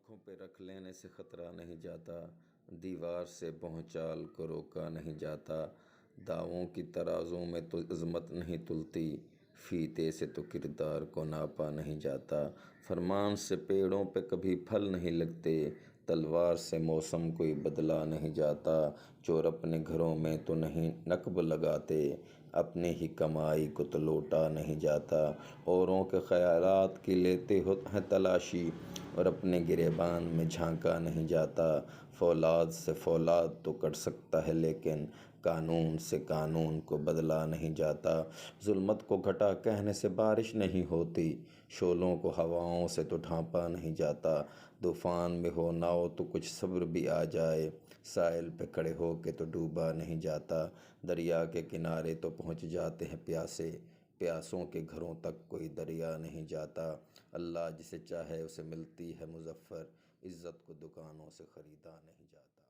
آنکھوں پہ رکھ لینے سے خطرہ نہیں جاتا، دیوار سے بھونچال کو روکا نہیں جاتا، داؤں کی ترازوں میں تو عظمت نہیں تلتی، فیتے سے تو کردار کو ناپا نہیں جاتا، فرمان سے پیڑوں پہ کبھی پھل نہیں لگتے، تلوار سے موسم کوئی بدلا نہیں جاتا، چور اپنے گھروں میں تو نہیں نقب لگاتے، اپنے ہی کمائی کو تو لوٹا نہیں جاتا، اوروں کے خیالات کی لیتے ہیں تلاشی، اور اپنے گریبان میں جھانکا نہیں جاتا، فولاد سے فولاد تو کٹ سکتا ہے لیکن قانون سے قانون کو بدلا نہیں جاتا، ظلمت کو گھٹا کہنے سے بارش نہیں ہوتی، شعلوں کو ہواؤں سے تو ڈھانپا نہیں جاتا، طوفان میں ہو ناؤ تو کچھ صبر بھی آ جائے، ساحل پہ کھڑے ہو کے تو ڈوبا نہیں جاتا، دریا کے کنارے تو پہنچ جاتے ہیں پیاسے، پیاسوں کے گھروں تک کوئی دریا نہیں جاتا، اللہ جسے چاہے اسے ملتی ہے مظفر، عزت کو دکانوں سے خریدا نہیں جاتا۔